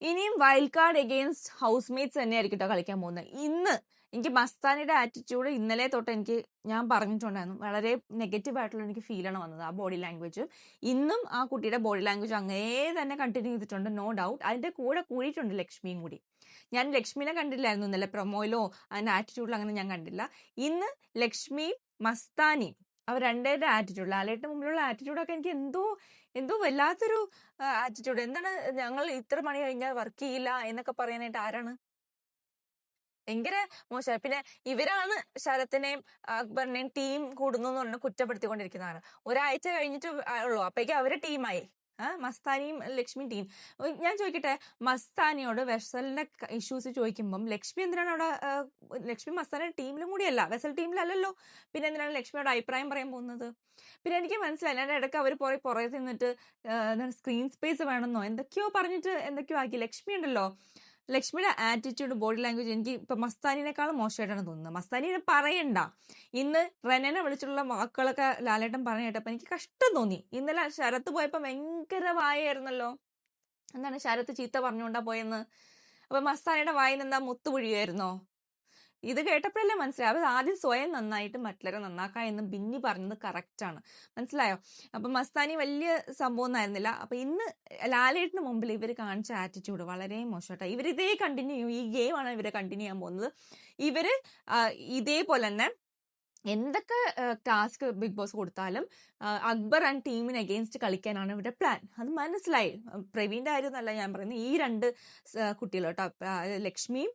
ഇനിയും wild card against house mates തന്നെയായിരിക്കും കേട്ടോ കളിക്കാൻ പോകുന്നത്. ഇന്ന് എനിക്ക് മസ്താനിയുടെ ആറ്റിറ്റ്യൂഡ് ഇന്നലെ തൊട്ട് ഞാൻ പറഞ്ഞിട്ടുണ്ടായിരുന്നു, വളരെ നെഗറ്റീവ് ആയിട്ടുള്ള എനിക്ക് ഫീലാണ് വന്നത്. ആ ബോഡി ലാംഗ്വേജ് ഇന്നും ആ കുട്ടിയുടെ ബോഡി ലാംഗ്വേജ് അങ്ങനെ തന്നെ കണ്ടിന്യൂ ചെയ്തിട്ടുണ്ട്, നോ ഡൗട്ട്. അതിന്റെ കൂടെ കൂടിയിട്ടുണ്ട് ലക്ഷ്മിയും കൂടി. ഞാൻ ലക്ഷ്മിനെ കണ്ടില്ലായിരുന്നു ഇന്നലെ പ്രൊമോയിലോ അതിന്റെ ആറ്റിറ്റ്യൂഡിലോ, അങ്ങനെ ഞാൻ കണ്ടില്ല. ഇന്ന് ലക്ഷ്മിയും മസ്താനിയും അവർ രണ്ടുപേരുടെ ആറ്റിറ്റ്യൂഡ്, ലാലേട്ടന് മുമ്പിലുള്ള ആറ്റിറ്റ്യൂഡൊക്കെ എനിക്ക് എന്തോ എന്തോ വല്ലാത്തൊരു ആറ്റിറ്റ്യൂഡ്. എന്താണ് ഞങ്ങൾ ഇത്ര മണി കഴിഞ്ഞാൽ വർക്ക് ചെയ്യില്ല എന്നൊക്കെ പറയാനായിട്ട് ആരാണ്? ഭയങ്കര മോശം. പിന്നെ ഇവരാണ് ശരത്തിനെയും അക്ബറിനെയും ടീം കൂടുന്നു എന്ന് പറഞ്ഞ് കുറ്റപ്പെടുത്തിക്കൊണ്ടിരിക്കുന്നതാണ്. ഒരാഴ്ച കഴിഞ്ഞിട്ട് ഉള്ളൂ, അപ്പോഴേക്കും അവര് ടീമായി. മസ്താനിയും ലക്ഷ്മി ടീം. ഞാൻ ചോദിക്കട്ടെ, മസ്താനിയോട് വെസലിന്റെ ഇഷ്യൂസ് ചോദിക്കുമ്പം ലക്ഷ്മി എന്തിനാണ് അവിടെ? ലക്ഷ്മി മസ്താനിയുടെ ടീമിലും കൂടിയല്ല, വെസൽ ടീമിലല്ലല്ലോ. പിന്നെ എന്തിനാണ് ലക്ഷ്മിയോട് അഭിപ്രായം പറയാൻ പോകുന്നത്? പിന്നെ എനിക്ക് മനസ്സിലായില്ല, അതിന്റെ ഇടയ്ക്ക് അവർ പുറകെ നിന്നിട്ട് സ്ക്രീൻ സ്പേസ് വേണമെന്നോ എന്തൊക്കെയോ പറഞ്ഞിട്ട് എന്തൊക്കെയോ ആക്കി. ലക്ഷ്മി ഉണ്ടല്ലോ, ലക്ഷ്മിയുടെ ആറ്റിറ്റ്യൂഡ്, ബോഡി ലാംഗ്വേജ് എനിക്ക് ഇപ്പൊ മസ്താനിനേക്കാളും മോശമായിട്ടാണ് തോന്നുന്നത്. മസ്താനിനെ പറയണ്ട, ഇന്ന് റെനനെ വിളിച്ചിട്ടുള്ള വാക്കുകളൊക്കെ ലാലേട്ടൻ പറഞ്ഞു കേട്ടപ്പോ എനിക്ക് കഷ്ടം തോന്നി. ഇന്നലെ ശരത്ത് പോയപ്പോ ഭയങ്കര വായായിരുന്നല്ലോ. എന്താണ് ശരത്ത് ചീത്ത പറഞ്ഞുകൊണ്ടാ പോയെന്ന്? അപ്പൊ മസ്താനിയുടെ വായിന്ന് എന്താ മുത്തുപൊഴിയായിരുന്നോ? ഇത് കേട്ടപ്പോഴല്ലേ മനസ്സിലായി, അവർ ആദ്യം സ്വയം നന്നായിട്ട് മറ്റുള്ളവരെ നന്നാക്കാം എന്ന് ബിന്നി പറഞ്ഞത് കറക്റ്റാണ്. മനസ്സിലായോ? അപ്പൊ മസ്താനി വലിയ സംഭവം ഒന്നും ആയിരുന്നില്ല. അപ്പൊ ഇന്ന് ലാലേട്ടിന് മുമ്പിൽ ഇവർ കാണിച്ച ആറ്റിറ്റ്യൂഡ് വളരെ മോശമായിട്ടാണ്. ഇവരിതേ കണ്ടിന്യൂ ചെയ്യും, ഈ ഗെയിമാണ് ഇവരെ കണ്ടിന്യൂ ചെയ്യാൻ പോകുന്നത്. ഇവര് ഇതേപോലെ തന്നെ എന്തൊക്കെ ടാസ്ക് ബിഗ് ബോസ് കൊടുത്താലും അക്ബർ ആൻഡ് ടീമിന് അഗെയിൻസ്റ്റ് കളിക്കാനാണ് ഇവരുടെ പ്ലാൻ. അത് മനസ്സിലായി. പ്രവീണിന്റെ കാര്യമൊന്നുമല്ല ഞാൻ പറയുന്നത്, ഈ രണ്ട് കുട്ടികൾ കേട്ടോ, ലക്ഷ്മിയും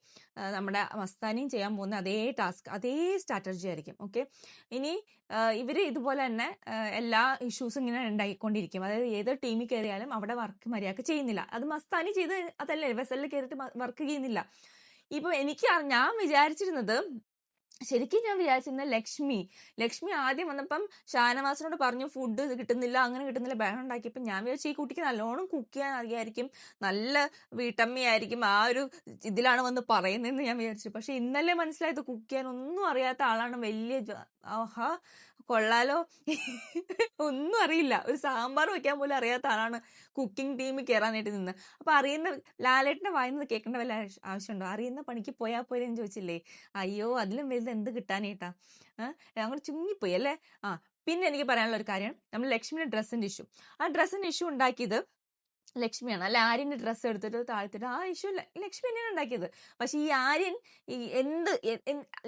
നമ്മുടെ മസ്താനിയും ചെയ്യാൻ പോകുന്ന അതേ ടാസ്ക്, അതേ സ്ട്രാറ്റജി ആയിരിക്കും. ഓക്കെ, ഇനി ഇവര് ഇതുപോലെ തന്നെ എല്ലാ ഇഷ്യൂസും ഇങ്ങനെ ഉണ്ടായിക്കൊണ്ടിരിക്കും. അതായത് ഏത് ടീമിൽ കയറിയാലും അവിടെ വർക്ക് മര്യാദക്ക് ചെയ്യുന്നില്ല. അത് മസ്താനി ചെയ്ത് അതല്ലേ, വെസലിൽ കയറിയിട്ട് വർക്ക് ചെയ്യുന്നില്ല. ഇപ്പൊ ഞാൻ വിചാരിച്ചിരുന്നത്, ശരിക്കും ഞാൻ വിചാരിച്ചിരുന്ന ലക്ഷ്മി ആദ്യം വന്നപ്പം ഷാനവാസിനോട് പറഞ്ഞു ഫുഡ് കിട്ടുന്നില്ല, അങ്ങനെ കിട്ടുന്നില്ല, ബഹളം ഉണ്ടാക്കിയപ്പോൾ ഞാൻ വിചാരിച്ചു ഈ കുട്ടിക്ക് നല്ലോണം കുക്ക് ചെയ്യാൻ അറിയായിരിക്കും, നല്ല വീട്ടമ്മയായിരിക്കും, ആ ഒരു ഇതിലാണ് വന്ന് പറയുന്നതെന്ന് ഞാൻ വിചാരിച്ചു. പക്ഷെ ഇന്നലെ മനസ്സിലായത് കുക്ക് ചെയ്യാൻ ഒന്നും അറിയാത്ത ആളാണ്. ആഹാ കൊള്ളാലോ. ഒന്നും അറിയില്ല, ഒരു സാമ്പാർ വെക്കാൻ പോലും അറിയാത്ത ആളാണ് കുക്കിംഗ് ടീമിൽ കയറാനായിട്ട് നിന്ന്. അപ്പൊ ലാലേട്ടന്റെ വായിന്ന് കേൾക്കേണ്ട വല്ല ആവശ്യമുണ്ടോ? അറിയുന്ന പണിക്ക് പോയാൽ പോരെ എന്ന് ചോദിച്ചില്ലേ? അയ്യോ, അതിലും വലുത് എന്ത് കിട്ടാനേട്ടാ. ഞങ്ങൾ ചുങ്ങിപ്പോയി അല്ലേ. പിന്നെ എനിക്ക് പറയാനുള്ള ഒരു കാര്യം, നമ്മൾ ലക്ഷ്മിയുടെ ഡ്രസ്സിന്റെ ഇഷ്യൂ, ആ ഡ്രസ്സിന്റെ ഇഷ്യൂ ഉണ്ടാക്കിയത് ലക്ഷ്മിയാണ്. അല്ല, ആര്യന്റെ ഡ്രസ്സ് എടുത്തിട്ട് താഴ്ത്തിട്ട് ആ ഇഷ്യൂ ലക്ഷ്മി തന്നെയാണ് ഉണ്ടാക്കിയത്. പക്ഷെ ഈ ആര്യൻ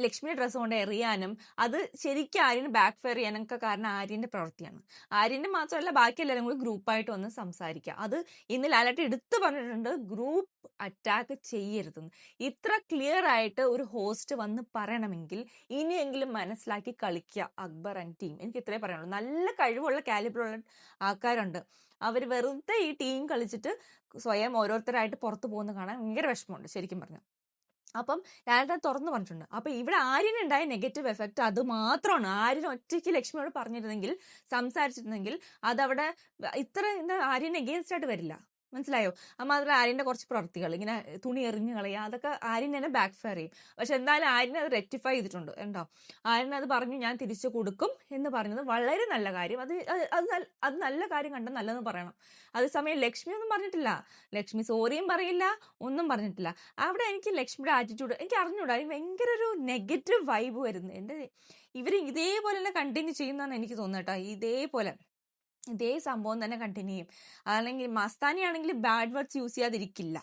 ലക്ഷ്മിയുടെ ഡ്രസ്സ് കൊണ്ട് എറിയാനും അത് ശരിക്കും ആര്യന് ബാക്ക് ഫയർ ചെയ്യാനൊക്കെ കാരണം ആര്യന്റെ പ്രവൃത്തിയാണ്. ആര്യന്റെ മാത്രമല്ല, ബാക്കി എല്ലാവരും കൂടി ഗ്രൂപ്പായിട്ട് വന്ന് സംസാരിക്കുക. അത് ഇന്ന് ലാലേട്ടൻ എടുത്തു പറഞ്ഞിട്ടുണ്ട്, ഗ്രൂപ്പ് അറ്റാക്ക് ചെയ്യരുതെന്ന്. ഇത്ര ക്ലിയർ ആയിട്ട് ഒരു ഹോസ്റ്റ് വന്ന് പറയണമെങ്കിൽ ഇനിയെങ്കിലും മനസ്സിലാക്കി കളിക്കുക അക്ബർ ആൻഡ് ടീം. എനിക്ക് ഇത്രേ പറയാനുള്ളൂ. നല്ല കഴിവുള്ള കാലിബറുള്ള ആൾക്കാരുണ്ട്. അവർ വെറുതെ ഈ ടീം കളിച്ചിട്ട് സ്വയം ഓരോരുത്തരായിട്ട് പുറത്തു പോകുന്ന കാണാൻ ഭയങ്കര വിഷമമുണ്ട് ശരിക്കും പറഞ്ഞു. അപ്പം ലാലേട്ടൻ തുറന്നു പറഞ്ഞിട്ടുണ്ട്. അപ്പൊ ഇവിടെ ആര്യനുണ്ടായ നെഗറ്റീവ് എഫക്റ്റ് അത് മാത്രമാണ്. ആര്യൻ ഒറ്റയ്ക്ക് ലക്ഷ്മിയോട് പറഞ്ഞിരുന്നെങ്കിൽ, സംസാരിച്ചിരുന്നെങ്കിൽ, അതവിടെ ഇത്ര ആര്യൻ എഗെയിൻസ്റ്റ് ആയിട്ട് വരില്ല. മനസ്സിലായോ? മാത്രമല്ല ആര്യന്റെ കുറച്ച് പ്രവൃത്തികൾ, ഇങ്ങനെ തുണി എറിഞ്ഞു കളയുക, അതൊക്കെ ആര്യൻ തന്നെ ബാക്ക് ഫയർ ചെയ്യും. പക്ഷെ എന്തായാലും ആര്യൻ അത് റെക്ടിഫൈ ചെയ്തിട്ടുണ്ട്. ഉണ്ടോ, ആര്യൻ അത് പറഞ്ഞു ഞാൻ തിരിച്ചു കൊടുക്കും എന്ന് പറഞ്ഞത് വളരെ നല്ല കാര്യം. അത് നല്ല കാര്യം കണ്ട നല്ലതെന്ന് പറയണം. അതേസമയം ലക്ഷ്മി ഒന്നും പറഞ്ഞിട്ടില്ല. ലക്ഷ്മി സോറിയും പറയില്ല, ഒന്നും പറഞ്ഞിട്ടില്ല. അവിടെ എനിക്ക് ലക്ഷ്മിയുടെ ആറ്റിറ്റ്യൂഡ് എനിക്ക് അറിഞ്ഞൂടാ, ഭയങ്കര ഒരു നെഗറ്റീവ് വൈബ് വരുന്നു. ഇവർ ഇതേപോലെ തന്നെ കണ്ടിന്യൂ ചെയ്യുന്നതാണ് എനിക്ക് തോന്നുന്നത് കേട്ടോ. ഇതേ സംഭവം തന്നെ കണ്ടിന്യൂ ചെയ്യും. അല്ലെങ്കിൽ മസ്താനി ആണെങ്കിൽ ബാഡ് വേർഡ്സ് യൂസ് ചെയ്യാതിരിക്കില്ല,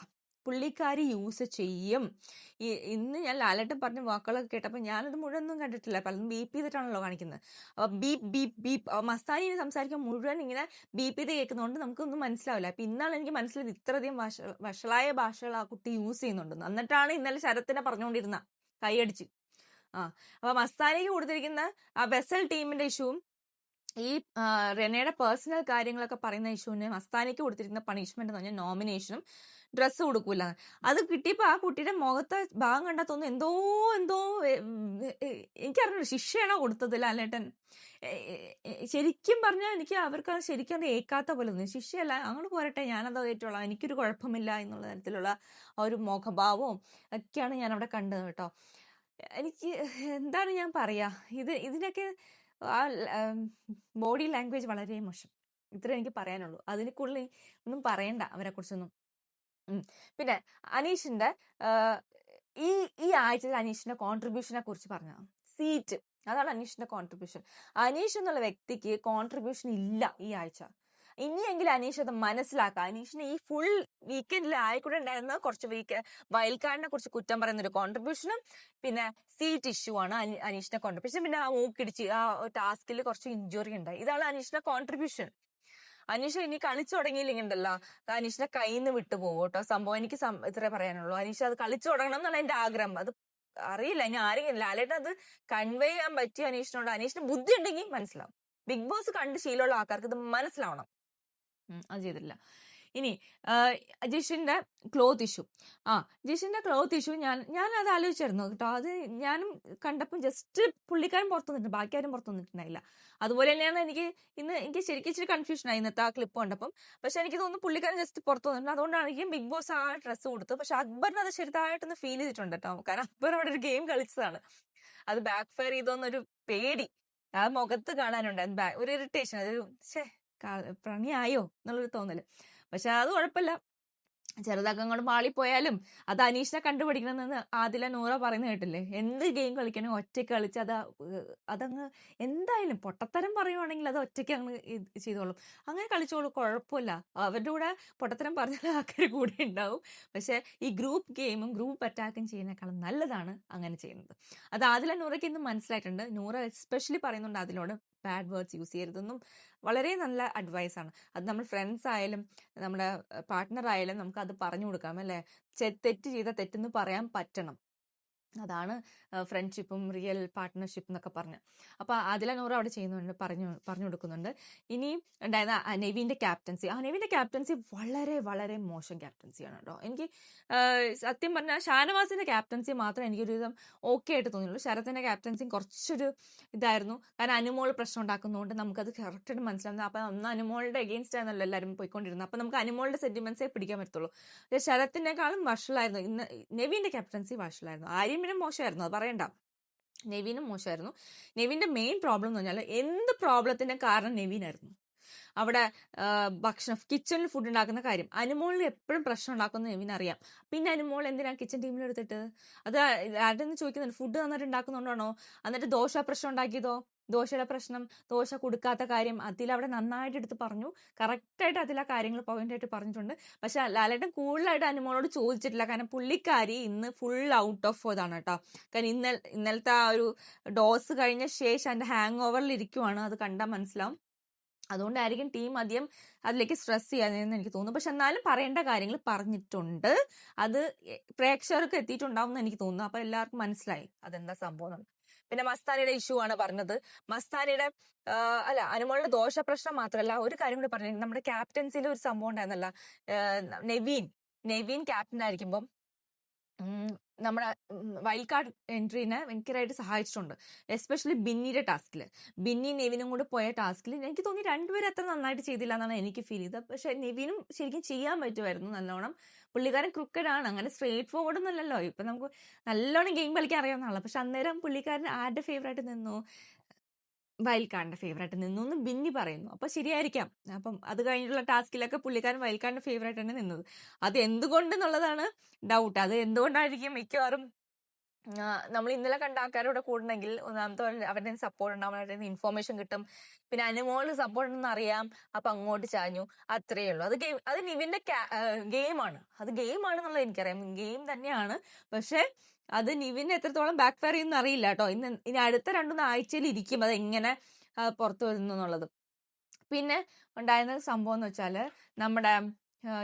പുള്ളിക്കാരി യൂസ് ചെയ്യും. ഇന്ന് ഞാൻ ലാലേട്ടൻ പറഞ്ഞ വാക്കുകളൊക്കെ കേട്ടപ്പോൾ ഞാനത് മുഴുവനൊന്നും കണ്ടിട്ടില്ല, പലതും ബീപ്പ് ചെയ്തിട്ടാണല്ലോ കാണിക്കുന്നത്. അപ്പൊ ബീപ്പ് ബീപ്പ് ബീപ്പ് മസ്താനി സംസാരിക്കാൻ മുഴുവൻ ഇങ്ങനെ ബീപ്പ് ചെയ്ത് കേൾക്കുന്നതുകൊണ്ട് നമുക്കൊന്നും മനസ്സിലാവില്ല. അപ്പൊ ഇന്നാണ് എനിക്ക് മനസ്സിലായത് ഇത്രയധികം വഷളായ ഭാഷകൾ ആ കുട്ടി യൂസ് ചെയ്യുന്നുണ്ടെന്ന്. എന്നിട്ടാണ് ഇന്നലെ ശരത്തിനെ പറഞ്ഞുകൊണ്ടിരുന്ന കൈയടിച്ച്. അപ്പൊ മസ്താനിക്ക് കൊടുത്തിരിക്കുന്ന ആ വെസൽ ടീമിന്റെ ഇഷ്യൂവും ഈ റെനയുടെ പേഴ്സണൽ കാര്യങ്ങളൊക്കെ പറയുന്ന ഇഷ്യൂവിന് മസ്താനിക്ക് കൊടുത്തിരിക്കുന്ന പണിഷ്മെന്റ് എന്ന് പറഞ്ഞാൽ നോമിനേഷനും ഡ്രസ്സ് കൊടുക്കൂല. അത് കിട്ടിയപ്പോൾ ആ കുട്ടിയുടെ മുഖത്തെ ഭാഗം കണ്ടാൽ തോന്നുന്നു എന്തോ എനിക്കറിഞ്ഞു ശിക്ഷയാണോ കൊടുത്തത് ലാലേട്ടൻ. ശരിക്കും പറഞ്ഞാൽ എനിക്ക് അവർക്ക് ശരിക്കും അത് ഏക്കാത്ത പോലെ തോന്നി. ശിക്ഷയല്ല, അങ്ങോട്ട് പോരട്ടെ, ഞാനത് ഏറ്റോളാം, എനിക്കൊരു കുഴപ്പമില്ല എന്നുള്ള തരത്തിലുള്ള ആ ഒരു മുഖഭാവവും ഒക്കെയാണ് ഞാൻ അവിടെ കണ്ടത് കേട്ടോ. എനിക്ക് എന്താണ് ഞാൻ പറയാ, ഇതിനൊക്കെ ആ ബോഡി ലാംഗ്വേജ് വളരെ മോശം. ഇത്ര എനിക്ക് പറയാനുള്ളൂ. അതിന് കൂടുതൽ ഒന്നും പറയണ്ട അവരെ കുറിച്ചൊന്നും. പിന്നെ അനീഷിന്റെ ഈ ഈ ആഴ്ചയിൽ അനീഷിന്റെ കോൺട്രിബ്യൂഷനെ കുറിച്ച് പറഞ്ഞതാണ്. സീറ്റ്, അതാണ് അനീഷിന്റെ കോൺട്രിബ്യൂഷൻ. അനീഷ് എന്നുള്ള വ്യക്തിക്ക് കോൺട്രിബ്യൂഷൻ ഇല്ല ഈ ആഴ്ച. ഇനിയെങ്കിലും അനീഷ് അത് മനസ്സിലാക്കുക. അനീഷിന് ഈ ഫുൾ വീക്കെൻഡിൽ ആയിക്കൂടെ ഉണ്ടായിരുന്ന കുറച്ച് വയൽക്കാരനെ കുറിച്ച് കുറ്റം പറയുന്ന ഒരു കോൺട്രിബ്യൂഷനും പിന്നെ സീറ്റ് ഇഷ്യൂ ആണ് അനീഷിന്റെ കോൺട്രിബ്യൂഷൻ. പിന്നെ ആ മൂക്കിടിച്ച് ആ ടാസ്കിൽ കുറച്ച് ഇഞ്ചുറി ഉണ്ടായി. ഇതാണ് അനീഷിന്റെ കോൺട്രിബ്യൂഷൻ. അനീഷ് ഇനി കളിച്ചു തുടങ്ങിയില്ലെങ്കിൽ ഉണ്ടല്ലോ അനീഷിന്റെ കയ്യിൽ നിന്ന് വിട്ടു പോകും കേട്ടോ. സംഭവം എനിക്ക് ഇത്രേ പറയാനുള്ളൂ. അനീഷ് അത് കളിച്ചു തുടങ്ങണം എന്നാണ് എന്റെ ആഗ്രഹം. അത് അറിയില്ല, ഇനി ആരെങ്കിലും ലാലേട്ടൻ അത് കൺവേ ചെയ്യാൻ പറ്റിയ അനീഷിനോട്. അനീഷിന് ബുദ്ധി ഉണ്ടെങ്കിൽ മനസ്സിലാവും. ബിഗ് ബോസ് കണ്ട് ശീലമുള്ള ആൾക്കാർക്ക് ഇത് മനസ്സിലാവണം. അത് ചെയ്തിട്ടില്ല. ഇനി ജിഷിന്റെ ക്ലോത്ത് ഇഷ്യൂ. ജിഷിന്റെ ക്ലോത്ത് ഇഷ്യൂ ഞാൻ അത് ആലോചിച്ചായിരുന്നു കേട്ടോ. അത് ഞാനും കണ്ടപ്പോൾ ജസ്റ്റ് പുള്ളിക്കാരൻ പുറത്തു വന്നിട്ടുണ്ട്, ബാക്കി ആരും പുറത്തു വന്നിട്ടുണ്ടായില്ല. അതുപോലെ തന്നെയാണ് എനിക്ക് ശരിക്കും ഇച്ചിരി കൺഫ്യൂഷൻ ആയി ഇന്നത്തെ ആ ക്ലിപ്പ് കണ്ടപ്പം. പക്ഷെ എനിക്ക് തോന്നുന്നു പുള്ളിക്കാരൻ ജസ്റ്റ് പുറത്തു വന്നിട്ടുണ്ട്. അതുകൊണ്ടാണ് ബിഗ് ബോസ് ആ ഡ്രസ്സ് കൊടുത്തു. പക്ഷെ അക്ബറിന് അത് ചെറുതായിട്ടൊന്ന് ഫീൽ ചെയ്തിട്ടുണ്ട് കേട്ടോ. കാരണം അക്ബർ അവിടെ ഒരു ഗെയിം കളിച്ചതാണ്, അത് ബാക്ക് ഫയർ ചെയ്തോന്നൊരു പേടി ആ മുഖത്ത് കാണാനുണ്ട്. ഒരു ഇറിറ്റേഷൻ, അതൊരു പണിയായോ എന്നുള്ളൊരു തോന്നല്. പക്ഷെ അത് കുഴപ്പമില്ല, ചെറുതൊക്കെ അങ്ങോട്ട് പാളിപ്പോയാലും അത് അനീഷിനെ കണ്ടുപിടിക്കണമെന്ന് ആദില നൂറ പറയുന്ന കേട്ടില്ലേ. എന്ത് ഗെയിം കളിക്കണമെങ്കിൽ ഒറ്റയ്ക്ക് കളിച്ച് അതങ്ങ് എന്തായാലും പൊട്ടത്തരം പറയുവാണെങ്കിൽ അത് ഒറ്റയ്ക്ക് അങ്ങ് ചെയ്തോളും. അങ്ങനെ കളിച്ചോളും, കുഴപ്പമില്ല. അവരുടെ കൂടെ പൊട്ടത്തരം പറഞ്ഞ ആൾക്കാർ കൂടെ ഉണ്ടാവും. പക്ഷെ ഈ ഗ്രൂപ്പ് ഗെയിമും ഗ്രൂപ്പ് അറ്റാക്കും ചെയ്യുന്നേക്കാളും നല്ലതാണ് അങ്ങനെ ചെയ്യുന്നത്. അത് ആദില നൂറയ്ക്ക് ഇന്ന് മനസ്സിലായിട്ടുണ്ട്. നൂറ എസ്പെഷ്യലി പറയുന്നുണ്ട് അതിനോട് ബാഡ് വേർഡ്സ് യൂസ് ചെയ്യരുതെന്നും. വളരെ നല്ല അഡ്വൈസ് ആണ് അത്. നമ്മൾ ഫ്രണ്ട്സ് ആയാലും നമ്മുടെ പാർട്ട്ണർ ആയാലും നമുക്ക് അത് പറഞ്ഞു കൊടുക്കാം അല്ലേ. തെറ്റ് ചെയ്ത തെറ്റെന്ന് പറയാൻ പറ്റണം. അതാണ് ഫ്രണ്ട്ഷിപ്പും റിയൽ പാർട്ട്ണർഷിപ്പ് എന്നൊക്കെ പറഞ്ഞ്. അപ്പൊ അതില നൂറ് അവിടെ ചെയ്യുന്നുണ്ട്, പറഞ്ഞു കൊടുക്കുന്നുണ്ട്. ഇനി ഉണ്ടായിരുന്ന നെവിന്റെ ക്യാപ്റ്റൻസി. നെവിന്റെ ക്യാപ്റ്റൻസി വളരെ വളരെ മോശം ക്യാപ്റ്റൻസിയാണ് കേട്ടോ. എനിക്ക് സത്യം പറഞ്ഞാൽ ഷാനവാസിന്റെ ക്യാപ്റ്റൻസി മാത്രമേ എനിക്കൊരു വിധം ഓക്കെ ആയിട്ട് തോന്നിയുള്ളൂ. ശരത്തിന്റെ ക്യാപ്റ്റൻസിയും കുറച്ചൊരു ഇതായിരുന്നു. കാരണം അനുമോൾ പ്രശ്നം ഉണ്ടാക്കുന്നതുകൊണ്ട് നമുക്കത് കറക്റ്റായിട്ട് മനസ്സിലാവുന്നത്. അപ്പൊ അന്ന് അനുമോളുടെ എഗെയിൻസ്റ്റ് ആയിരുന്നല്ലോ എല്ലാവരും പോയിക്കൊണ്ടിരുന്നത്. അപ്പൊ നമുക്ക് അനുമോളുടെ സെന്റിമെന്റ്സേ പിടിക്കാൻ പറ്റത്തുള്ളൂ. ശരത്തിനേക്കാളും വഷളായിരുന്നു ഇന്ന് നെവിന്റെ ക്യാപ്റ്റൻസി. വഷളായിരുന്നു. ആര്യമിനും മോശമായിരുന്നു, അത് പറയണ്ട. നെവിനും മോശമായിരുന്നു. നെവിന്റെ മെയിൻ പ്രോബ്ലം എന്ന് പറഞ്ഞാൽ എന്ത് പ്രോബ്ലത്തിന്റെ കാരണം നെവിനായിരുന്നു. അവിടെ കിച്ചണിൽ ഫുഡ് ഉണ്ടാക്കുന്ന കാര്യം അനുമോളിൽ എപ്പോഴും പ്രശ്നം ഉണ്ടാക്കുന്ന നെവിൻ അറിയാം. പിന്നെ അനുമോൾ എന്തിനാ കിച്ചൺ ടീമിൽ എടുത്തിട്ട് അത് ആരുടെ ചോദിക്കുന്നുണ്ട്. ഫുഡ് നന്നായിട്ട് ഉണ്ടാക്കുന്നുണ്ടാണോ? എന്നിട്ട് ദോശ പ്രശ്നം ഉണ്ടാക്കിയതോ? ദോശയുടെ പ്രശ്നം, ദോശ കൊടുക്കാത്ത കാര്യം അവിടെ നന്നായിട്ട് എടുത്ത് പറഞ്ഞു. കറക്റ്റായിട്ട് ആ കാര്യങ്ങൾ പോയിന്റായിട്ട് പറഞ്ഞിട്ടുണ്ട്. പക്ഷെ ലാലേട്ടൻ കൂടുതലായിട്ട് അനുമോളോട് ചോദിച്ചിട്ടില്ല. കാരണം പുള്ളിക്കാരി ഇന്ന് ഫുൾ ഔട്ട് ഓഫ് ഇതാണ് കേട്ടോ. കാരണം ഇന്നലത്തെ ആ ഒരു ഡോസ് കഴിഞ്ഞ ശേഷം അതിന്റെ ഹാങ് ഓവറിൽ ഇരിക്കുവാണ്. അത് കണ്ടാൽ മനസ്സിലാവും. അതുകൊണ്ടായിരിക്കും ടീം അധികം അതിലേക്ക് സ്ട്രെസ് ചെയ്യാനെന്ന് എനിക്ക് തോന്നുന്നു. പക്ഷെ എന്നാലും പറയേണ്ട കാര്യങ്ങൾ പറഞ്ഞിട്ടുണ്ട്. അത് പ്രേക്ഷകർക്ക് എത്തിയിട്ടുണ്ടാവും എന്ന് എനിക്ക് തോന്നുന്നു. അപ്പൊ എല്ലാവർക്കും മനസ്സിലായി അതെന്താ സംഭവം. പിന്നെ മസ്താനിയുടെ ഇഷ്യൂ ആണ് പറഞ്ഞത്. മസ്താനിയുടെ അനുമോളുടെ ദോഷ പ്രശ്നം മാത്രമല്ല, ഒരു കാര്യം കൂടി പറഞ്ഞു. നമ്മുടെ ക്യാപ്റ്റൻസിയിൽ ഒരു സംഭവം ഉണ്ടായിരുന്നല്ല, നെവീൻ ക്യാപ്റ്റൻ ആയിരിക്കുമ്പം നമ്മുടെ വൈൽഡ് കാർഡ് എൻട്രീനെ ഭയങ്കരമായിട്ട് സഹായിച്ചിട്ടുണ്ട്. എസ്പെഷ്യലി ബിന്നിയുടെ ടാസ്കിൽ, ബിന്നി നെവിനും കൂടെ പോയ ടാസ്കിൽ എനിക്ക് തോന്നി രണ്ടുപേരും അത്ര നന്നായിട്ട് ചെയ്തില്ല എന്നാണ് എനിക്ക് ഫീൽ ചെയ്തത്. പക്ഷെ നെവിനും ശരിക്കും ചെയ്യാൻ പറ്റുമായിരുന്നു നല്ലോണം. പുള്ളിക്കാരൻ ക്രിക്കറ്റാണ്, അങ്ങനെ സ്ട്രേറ്റ് ഫോർവേഡ് ഒന്നുമല്ലല്ലോ. ഇപ്പൊ നമുക്ക് നല്ലോണം ഗെയിം കളിക്കാൻ അറിയാവുന്നതാണല്ലോ. പക്ഷെ അന്നേരം പുള്ളിക്കാരൻ ആരുടെ ഫേവറായിട്ട് നിന്നു? വൈൽഡ് കാർഡിന്റെ ഫേവറായിട്ട് നിന്നു എന്ന് ബിന്നി പറയുന്നു. അപ്പൊ ശരിയായിരിക്കാം. അപ്പം അത് കഴിഞ്ഞിട്ടുള്ള ടാസ്കിലൊക്കെ പുള്ളിക്കാരൻ വൈൽഡ് കാർഡിന്റെ ഫേവറായിട്ട് തന്നെ നിന്നത്. അത് എന്തുകൊണ്ടെന്നുള്ളതാണ് ഡൗട്ട്. അത് എന്തുകൊണ്ടായിരിക്കും മിക്കവാറും നമ്മൾ ഇന്നലെ കണ്ട ആൾക്കാരോടെ കൂടണമെങ്കിൽ ഒന്നാമത്തെ അവരുടെ സപ്പോർട്ട് ഉണ്ടാവും, അവരുടെ ഇൻഫോർമേഷൻ കിട്ടും. പിന്നെ അനുമോള് സപ്പോർട്ട് ഉണ്ടെന്ന് അറിയാം. അപ്പൊ അങ്ങോട്ട് ചാഞ്ഞു, അത്രയേ ഉള്ളൂ. അത് നിവിന്റെ ഗെയിമാണ്. അത് ഗെയിമാണെന്നുള്ളത് എനിക്കറിയാം, ഗെയിം തന്നെയാണ്. പക്ഷെ അത് നിവിന് എത്രത്തോളം ബാക്ക് ഫയർ ചെയ്യുന്ന അറിയില്ല കേട്ടോ. ഇനി അടുത്ത 2-3 ആഴ്ചയിൽ ഇരിക്കും അത് എങ്ങനെ പുറത്തു വരുന്നു എന്നുള്ളത്. പിന്നെ ഉണ്ടായിരുന്ന സംഭവം എന്ന് വെച്ചാല് നമ്മുടെ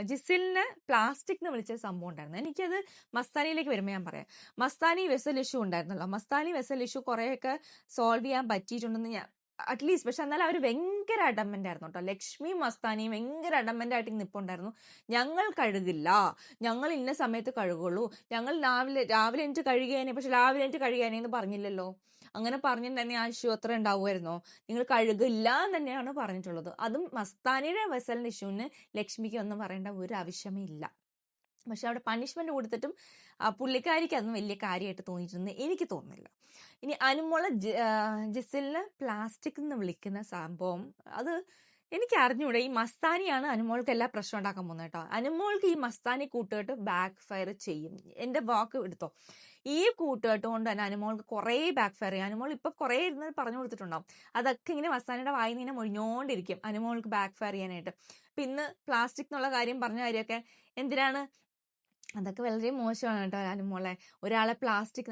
ജിസിലിന് പ്ലാസ്റ്റിക് എന്ന് വിളിച്ച സംഭവം ഉണ്ടായിരുന്നു. എനിക്കത് മസ്താനിയിലേക്ക് വരുമ്പോൾ ഞാൻ പറയാം. മസ്താനി വെസൽ ഇഷ്യൂ ഉണ്ടായിരുന്നല്ലോ. മസ്താനി വെസൽ ഇഷ്യൂ കുറേയൊക്കെ സോൾവ് ചെയ്യാൻ പറ്റിയിട്ടുണ്ടെന്ന് ഞാൻ അറ്റ്ലീസ്റ്റ്. പക്ഷെ എന്നാൽ അവർ ഭയങ്കര അഡമന്റ് ആയിരുന്നു കേട്ടോ. ലക്ഷ്മിയും മസ്താനിയും ഭയങ്കര അഡമന്റ് ആയിട്ട് നിൽപ്പുണ്ടായിരുന്നു. ഞങ്ങൾ കഴുകില്ല, ഞങ്ങൾ ഇന്ന സമയത്ത് കഴുകുള്ളൂ, ഞങ്ങൾ രാവിലെ എനിക്ക് കഴുകിയാനേ. പക്ഷെ രാവിലെ എനിക്ക് കഴുകിയാനേ എന്ന് പറഞ്ഞില്ലല്ലോ. അങ്ങനെ പറഞ്ഞിട്ടുണ്ടെങ്കിൽ ആ ഇഷ്യൂ അത്ര ഉണ്ടാവുമായിരുന്നോ? നിങ്ങൾ കഴുകില്ല എന്ന് തന്നെയാണ് പറഞ്ഞിട്ടുള്ളത്. അതും മസ്താനിയുടെ വെസലിന്റെ ഇഷ്യൂവിന് ലക്ഷ്മിക്ക് ഒന്നും പറയേണ്ട ഒരു ആവശ്യമേ ഇല്ല. പക്ഷെ അവിടെ പണിഷ്മെന്റ് കൊടുത്തിട്ടും പുള്ളിക്കാരിക്ക് അതൊന്നും വലിയ കാര്യമായിട്ട് തോന്നിയിട്ടുണ്ട് എനിക്ക് തോന്നുന്നില്ല. ഇനി അനുമോളെ ജിസിലിന് പ്ലാസ്റ്റിക് എന്ന് വിളിക്കുന്ന സംഭവം, അത് എനിക്ക് അറിഞ്ഞൂടെ ഈ മസ്താനിയാണ് അനുമോൾക്ക് എല്ലാ പ്രശ്നം ഉണ്ടാക്കാൻ പോകുന്നത് കേട്ടോ. അനുമോൾക്ക് ഈ മസ്താനി കൂട്ടുകെട്ട് ബാക്ക് ഫയർ ചെയ്യും. എന്റെ വാക്ക് എടുത്തോ. ഈ കൂട്ടുകെട്ട് കൊണ്ട് തന്നെ അനുമോൾക്ക് കുറേ ബാക്ക് ഫയർ ചെയ്യും. അനുമോൾ ഇപ്പൊ കുറേ ഇരുന്ന് പറഞ്ഞു കൊടുത്തിട്ടുണ്ടാവും. അതൊക്കെ ഇങ്ങനെ മസ്താനിയുടെ വായിൽ നിന്ന് ഇങ്ങനെ മൊഴിഞ്ഞോണ്ടിരിക്കും അനുമോൾക്ക് ബാക്ക് ഫയർ ചെയ്യാനായിട്ട്. അപ്പൊ ഇന്ന് പ്ലാസ്റ്റിക് എന്നുള്ള കാര്യം പറഞ്ഞ കാര്യമൊക്കെ എന്തിനാണ്? അതൊക്കെ വളരെ മോശമാണ് കേട്ടോ അനുമോളെ. ഒരാളെ പ്ലാസ്റ്റിക്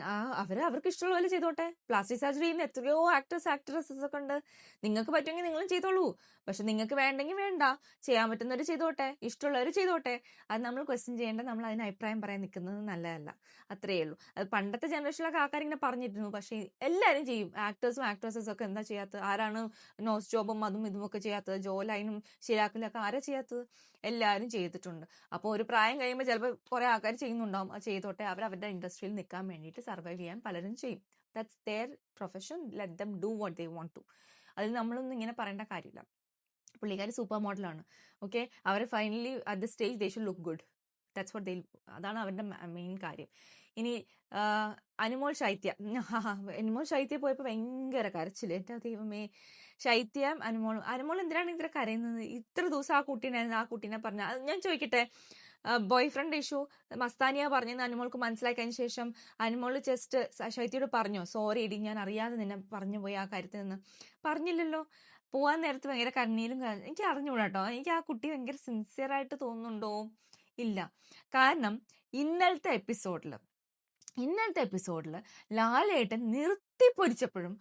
അവർക്ക് ഇഷ്ടമുള്ള പോലെ ചെയ്തോട്ടെ. പ്ലാസ്റ്റിക് സർജറി ചെയ്യുന്ന എത്രയോ ആക്ട്രസസ് ഒക്കെ ഉണ്ട്. നിങ്ങൾക്ക് പറ്റുമെങ്കിൽ നിങ്ങളും ചെയ്തോളൂ. പക്ഷെ നിങ്ങൾക്ക് വേണ്ടെങ്കിൽ വേണ്ട. ചെയ്യാൻ പറ്റുന്നവർ ചെയ്തോട്ടെ, ഇഷ്ടമുള്ളവർ ചെയ്തോട്ടെ. അത് നമ്മൾ ക്വസ്റ്റ്യൻ ചെയ്യേണ്ട, നമ്മൾ അതിന് അഭിപ്രായം പറയാൻ നിൽക്കുന്നത് നല്ലതല്ല. അത്രയേ ഉള്ളൂ. അത് പണ്ടത്തെ ജനറേഷനിലൊക്കെ ആൾക്കാർ ഇങ്ങനെ പറഞ്ഞിരുന്നു. പക്ഷെ എല്ലാവരും ചെയ്യും. ആക്ട്രസും ഒക്കെ എന്താ ചെയ്യാത്തത്? ആരാണ് നോസ് ജോബും അതും ഇതും ഒക്കെ ചെയ്യാത്തത്? ജോ ലൈനും ശരിയാക്കലൊക്കെ ആരാ ചെയ്യാത്തത്? എല്ലാവരും ചെയ്തിട്ടുണ്ട്. അപ്പോൾ ഒരു പ്രായം കഴിയുമ്പോൾ ചിലപ്പോൾ കുറെ ആൾക്കാർ ചെയ്യുന്നുണ്ടാവും. അത് ചെയ്തോട്ടെ. അവരുടെ ഇൻഡസ്ട്രിയിൽ നിൽക്കാൻ വേണ്ടിയിട്ട് സർവൈവ് ചെയ്യാൻ പലരും ചെയ്യും. That's their profession. Let them do what they want to. അതിൽ നമ്മളൊന്നും ഇങ്ങനെ പറയേണ്ട കാര്യമില്ല. പുള്ളിക്കാരി സൂപ്പർ മോഡലാണ്. ഓക്കെ, അവർ finally at the stage they should look good. That's what they. അതാണ് അവരുടെ മെയിൻ കാര്യം. ഇനി അനുമോൾ ശൈത്യ പോയപ്പോൾ ഭയങ്കര കരച്ചില്. എൻ്റെ ദൈവമേ, ശൈത്യം അനുമോൾ എന്തിനാണ് ഇത്ര കരയുന്നത്? ഇത്ര ദിവസം ആ കുട്ടീനെ പറഞ്ഞ ഞാൻ ചോദിക്കട്ടെ, ബോയ് ഫ്രണ്ട് ഇഷ്യൂ മസ്താനിയ പറഞ്ഞെന്ന് അനുമോൾക്ക് മനസ്സിലാക്കി കഴിഞ്ഞ ശേഷം അനുമോൾ ജസ്റ്റ് ശൈത്യയോട് പറഞ്ഞോ, സോറി ഇടി, ഞാൻ അറിയാതെ നിന്നെ പറഞ്ഞു പോയി ആ കാര്യത്തിൽ നിന്ന്? പറഞ്ഞില്ലല്ലോ. പോവാൻ നേരത്ത് ഭയങ്കര കണ്ണീരും എനിക്ക് അറിഞ്ഞൂടാ കേട്ടോ. എനിക്ക് ആ കുട്ടി ഭയങ്കര സിൻസിയർ ആയിട്ട് തോന്നുന്നുണ്ടോ? ഇല്ല. കാരണം ഇന്നലത്തെ എപ്പിസോഡിൽ ലാലേട്ടൻ നിർത്തിപ്പൊരിച്ചപ്പോഴും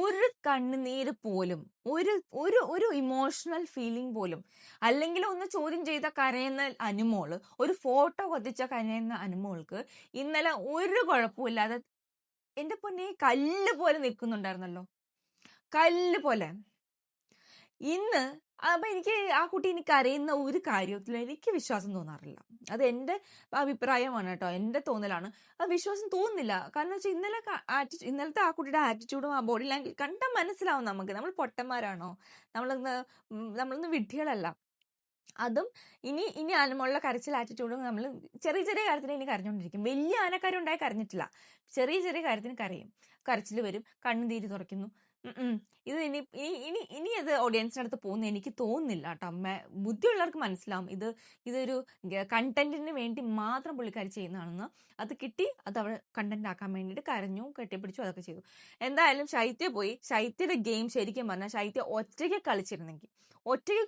ഒരു കണ്ണുനീര് പോലും, ഒരു ഇമോഷണൽ ഫീലിംഗ് പോലും, അല്ലെങ്കിൽ ഒന്ന് ചോദ്യം ചെയ്ത കരയുന്ന അനുമോള്, ഒരു ഫോട്ടോ കൊത്തിച്ച കരയുന്ന അനുമോൾക്ക് ഇന്നലെ ഒരു കുഴപ്പമില്ലാതെ എന്റെ പൊന്നെ കല്ല് പോലെ നിൽക്കുന്നുണ്ടായിരുന്നല്ലോ. കല്ല് പോലെ. ഇന്ന് അപ്പൊ എനിക്ക് ആ കുട്ടി എനിക്ക് അറിയുന്ന ഒരു കാര്യത്തിൽ എനിക്ക് വിശ്വാസം തോന്നാറില്ല. അത് എൻ്റെ അഭിപ്രായമാണ് കേട്ടോ, എൻ്റെ തോന്നലാണ്. അത് വിശ്വാസം തോന്നുന്നില്ല. കാരണം വെച്ചാൽ ഇന്നലത്തെ ആ കുട്ടിയുടെ ആറ്റിറ്റ്യൂഡും ആ ബോഡി ലാംഗ്വേജ് കണ്ടാൽ മനസ്സിലാവും നമുക്ക്. നമ്മൾ പൊട്ടന്മാരാണോ? നമ്മളൊന്നും വിഡ്ഢികളല്ല. അതും ഇനി അനുമോളുടെ കരച്ചിൽ ആറ്റിറ്റ്യൂഡും നമ്മൾ ചെറിയ ചെറിയ കാര്യത്തിന് ഇനി കരഞ്ഞുകൊണ്ടിരിക്കും. വലിയ ആനക്കാരും ഉണ്ടായി കരഞ്ഞിട്ടില്ല. ചെറിയ ചെറിയ കാര്യത്തിന് കരയും. കരച്ചിൽ വരും, കണ്ണുനീര് തുറക്കുന്നു. ഇത് ഇനി അത് ഓഡിയൻസിന്റെ അടുത്ത് പോകുന്ന എനിക്ക് തോന്നുന്നില്ല കേട്ടോ. ബുദ്ധിയുള്ളവർക്ക് മനസ്സിലാവും ഇതൊരു കണ്ടന്റിന് വേണ്ടി മാത്രം പുള്ളിക്കാരി ചെയ്യുന്നതാണെന്ന്. അത് കിട്ടി, അത് അവൾ കണ്ടന്റ് ആക്കാൻ വേണ്ടിയിട്ട് കരഞ്ഞു, കെട്ടിപ്പിടിച്ചു, അതൊക്കെ ചെയ്തു. എന്തായാലും ശൈത്യയുടെ ഗെയിം ശരിക്കും പറഞ്ഞാൽ ശൈത്യ ഒറ്റയ്ക്ക്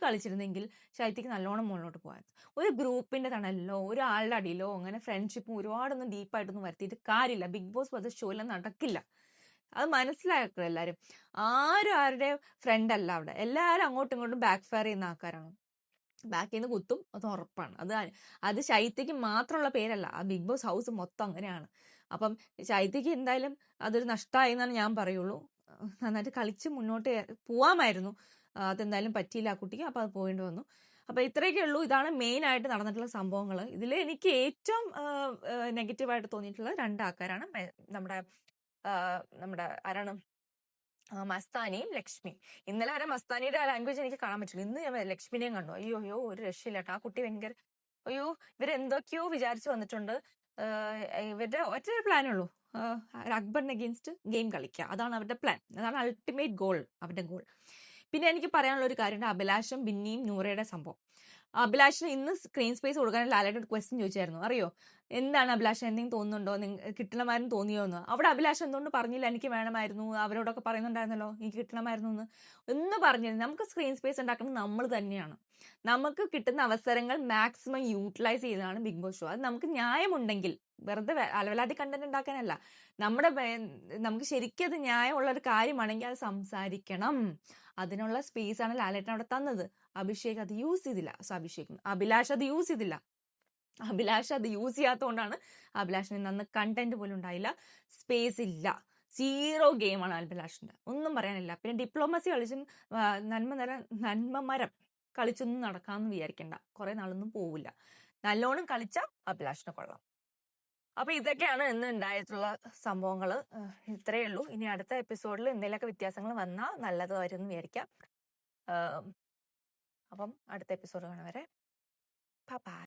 കളിച്ചിരുന്നെങ്കിൽ ശൈത്യക്ക് നല്ലോണം മുകളിലോട്ട് പോകാൻ. ഒരു ഗ്രൂപ്പിന്റെ തണലിലോ ഒരാളുടെ അടിയിലോ അങ്ങനെ ഫ്രണ്ട്ഷിപ്പും ഒരുപാടൊന്നും ഡീപ്പായിട്ടൊന്നും വരുത്തിയിട്ട് കാര്യമില്ല. ബിഗ് ബോസ് പോലത്തെ ഷോയിലും നടക്കില്ല. അത് മനസ്സിലാക്കുക എല്ലാവരും. ആരും ആരുടെ ഫ്രണ്ട് അല്ല അവിടെ. എല്ലാവരും അങ്ങോട്ടും ഇങ്ങോട്ടും ബാക്ക് ഫയർ ചെയ്യുന്ന ആൾക്കാരാണ്. ബാക്കിൽ നിന്ന് കുത്തും, അത് ഉറപ്പാണ്. അത് ശൈത്യക്ക് മാത്രമുള്ള പേരല്ല, ആ ബിഗ് ബോസ് ഹൗസ് മൊത്തം അങ്ങനെയാണ്. അപ്പം ശൈത്യക്ക് എന്തായാലും അതൊരു നഷ്ടമായി എന്നാണ് ഞാൻ പറയുള്ളൂ. നന്നായിട്ട് കളിച്ച് മുന്നോട്ട് പോവാമായിരുന്നു. അതെന്തായാലും പറ്റിയില്ല ആ കുട്ടിക്ക്. അപ്പം അത് പോകേണ്ടി വന്നു. അപ്പം ഇത്രയൊക്കെ ഉള്ളൂ. ഇതാണ് മെയിൻ ആയിട്ട് നടന്നിട്ടുള്ള സംഭവങ്ങൾ. ഇതിൽ എനിക്ക് ഏറ്റവും നെഗറ്റീവായിട്ട് തോന്നിയിട്ടുള്ള 2 ആൾക്കാരാണ്. നമ്മുടെ ആരാണ്, മസ്താനിയും ലക്ഷ്മിയും. ഇന്നലെ വരെ മസ്താനിയുടെ ലാംഗ്വേജ് എനിക്ക് കാണാൻ പറ്റില്ല. ഇന്ന് ഞാൻ ലക്ഷ്മിനെയും കണ്ടു. അയ്യോ ഒരു രക്ഷയില്ല കേട്ടോ. ആ കുട്ടി ഭയങ്കര ഇവരെന്തൊക്കെയോ വിചാരിച്ചു വന്നിട്ടുണ്ട്. ഇവരുടെ ഒറ്റ പ്ലാനുള്ളൂ, അക്ബറിന് അഗെയിൻസ്റ്റ് ഗെയിം കളിക്കുക. അതാണ് അവരുടെ പ്ലാൻ. അതാണ് അൾട്ടിമേറ്റ് ഗോൾ, അവരുടെ ഗോൾ. പിന്നെ എനിക്ക് പറയാനുള്ള ഒരു കാര്യമുണ്ട്, അഭിലാഷും ബിന്നിയും നൂറയുടെ സംഭവം. അഭിലാഷിന് ഇന്ന് സ്ക്രീൻ സ്പേസ് കൊടുക്കാൻ ലാലേട്ടൻ ക്വസ്റ്റ്യൻ ചോദിച്ചായിരുന്നു. അറിയോ, എന്താണ് അഭിലാഷൻ എന്തെങ്കിലും തോന്നുന്നുണ്ടോ, കിട്ടണമായിരുന്നു തോന്നിയോ എന്ന്? അവിടെ അഭിലാഷ് എന്തുകൊണ്ട് പറഞ്ഞില്ല എനിക്ക് വേണമായിരുന്നു? അവരോടൊക്കെ പറയുന്നുണ്ടായിരുന്നല്ലോ എനിക്ക് കിട്ടണമായിരുന്നു എന്ന്. ഒന്ന് പറഞ്ഞിരുന്നു. നമുക്ക് സ്ക്രീൻ സ്പേസ് ഉണ്ടാക്കുന്നത് നമ്മൾ തന്നെയാണ്. നമുക്ക് കിട്ടുന്ന അവസരങ്ങൾ മാക്സിമം യൂട്ടിലൈസ് ചെയ്തതാണ് ബിഗ് ബോസ് ഷോ. അത് നമുക്ക് ന്യായമുണ്ടെങ്കിൽ, വെറുതെ അലവലാതി കണ്ടന്റ് ഉണ്ടാക്കാനല്ല, നമുക്ക് ശരിക്കും അത് ന്യായമുള്ള ഒരു കാര്യമാണെങ്കിൽ അത് സംസാരിക്കണം. അതിനുള്ള സ്പേസ് ആണ് ലാലേട്ടൻ അവിടെ തന്നത്. അഭിഷേക് അത് യൂസ് ചെയ്തില്ല. അഭിലാഷ് അത് യൂസ് ചെയ്തില്ല. അഭിലാഷ് അത് യൂസ് ചെയ്യാത്തതുകൊണ്ടാണ് അഭിലാഷിന് നന്ന് കണ്ടന്റ് പോലും ഉണ്ടായില്ല. സ്പേസ് ഇല്ല. 0 ഗെയിമാണ് അഭിലാഷിന്റെ. ഒന്നും പറയാനില്ല. പിന്നെ ഡിപ്ലോമസി കളിച്ചും നന്മമരം കളിച്ചൊന്നും നടക്കാമെന്ന് വിചാരിക്കണ്ട. കുറെ നാളൊന്നും പോവില്ല. നല്ലോണം കളിച്ച അഭിലാഷിനെ കൊള്ളാം. അപ്പൊ ഇതൊക്കെയാണ് ഇന്ന് ഉണ്ടായിട്ടുള്ള സംഭവങ്ങൾ. ഇത്രയേ ഉള്ളൂ. ഇനി അടുത്ത എപ്പിസോഡിൽ എന്തെങ്കിലുമൊക്കെ വ്യത്യാസങ്ങൾ വന്നാൽ നല്ലതായിരുന്നു വിചാരിക്കാം. അപ്പം അടുത്ത എപ്പിസോഡ് കാണും വരെ ബൈ.